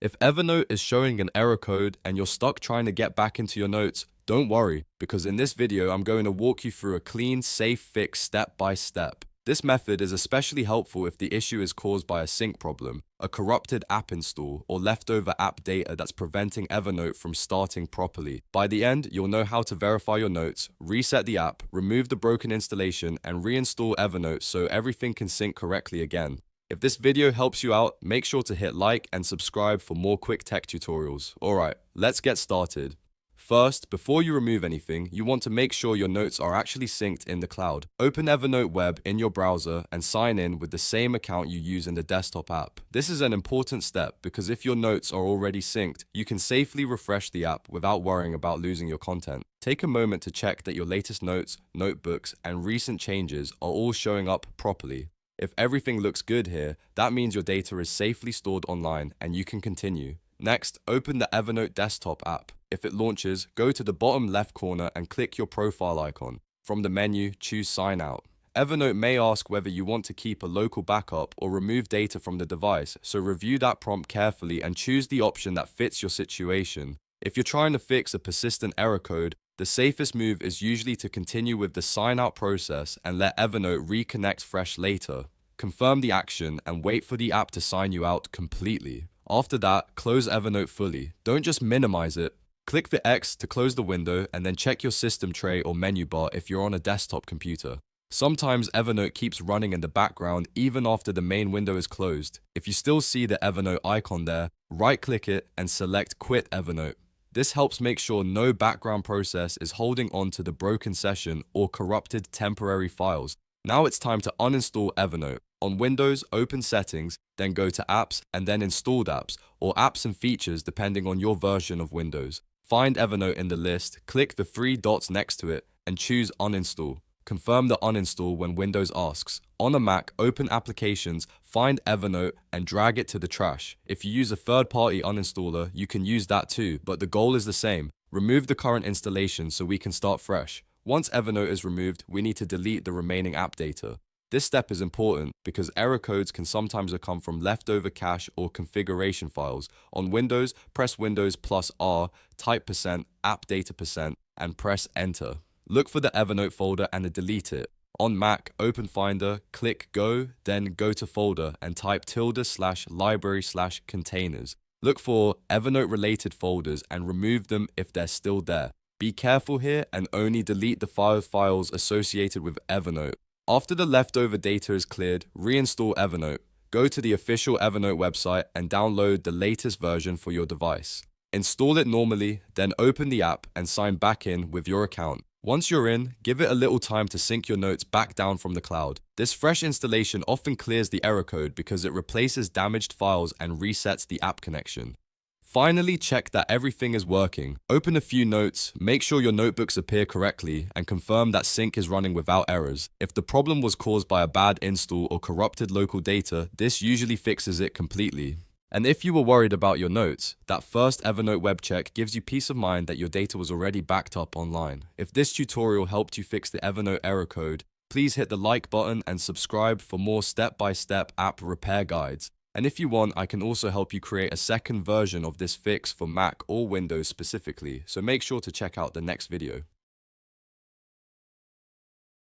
If Evernote is showing an error code and you're stuck trying to get back into your notes, don't worry, because in this video, I'm going to walk you through a clean, safe fix step by step. This method is especially helpful if the issue is caused by a sync problem, a corrupted app install, or leftover app data that's preventing Evernote from starting properly. By the end, you'll know how to verify your notes, reset the app, remove the broken installation, and reinstall Evernote so everything can sync correctly again. If this video helps you out, make sure to hit like and subscribe for more quick tech tutorials. Alright, let's get started. First, before you remove anything, you want to make sure your notes are actually synced in the cloud. Open Evernote Web in your browser and sign in with the same account you use in the desktop app. This is an important step because if your notes are already synced, you can safely refresh the app without worrying about losing your content. Take a moment to check that your latest notes, notebooks, and recent changes are all showing up properly. If everything looks good here, that means your data is safely stored online and you can continue. Next, open the Evernote desktop app. If it launches, go to the bottom left corner and click your profile icon. From the menu, choose Sign Out. Evernote may ask whether you want to keep a local backup or remove data from the device, so review that prompt carefully and choose the option that fits your situation. If you're trying to fix a persistent error code, the safest move is usually to continue with the sign-out process and let Evernote reconnect fresh later. Confirm the action and wait for the app to sign you out completely. After that, close Evernote fully. Don't just minimize it. Click the X to close the window and then check your system tray or menu bar if you're on a desktop computer. Sometimes Evernote keeps running in the background even after the main window is closed. If you still see the Evernote icon there, right-click it and select Quit Evernote. This helps make sure no background process is holding on to the broken session or corrupted temporary files. Now it's time to uninstall Evernote. On Windows, open Settings, then go to Apps and then Installed Apps, or Apps and Features depending on your version of Windows. Find Evernote in the list, click the three dots next to it, and choose Uninstall. Confirm the uninstall when Windows asks. On a Mac, open Applications, find Evernote, and drag it to the trash. If you use a third-party uninstaller, you can use that too, but the goal is the same. Remove the current installation so we can start fresh. Once Evernote is removed, we need to delete the remaining app data. This step is important because error codes can sometimes come from leftover cache or configuration files. On Windows, press Windows plus R, type %, app data %, and press Enter. Look for the Evernote folder and delete it. On Mac, open Finder, click Go, then go to Folder and type ~library/containers. Look for Evernote-related folders and remove them if they're still there. Be careful here and only delete the files associated with Evernote. After the leftover data is cleared, reinstall Evernote. Go to the official Evernote website and download the latest version for your device. Install it normally, then open the app and sign back in with your account. Once you're in, give it a little time to sync your notes back down from the cloud. This fresh installation often clears the error code because it replaces damaged files and resets the app connection. Finally, check that everything is working. Open a few notes, make sure your notebooks appear correctly, and confirm that sync is running without errors. If the problem was caused by a bad install or corrupted local data, this usually fixes it completely. And if you were worried about your notes, that first Evernote web check gives you peace of mind that your data was already backed up online. If this tutorial helped you fix the Evernote error code, please hit the like button and subscribe for more step-by-step app repair guides. And if you want, I can also help you create a second version of this fix for Mac or Windows specifically, so make sure to check out the next video.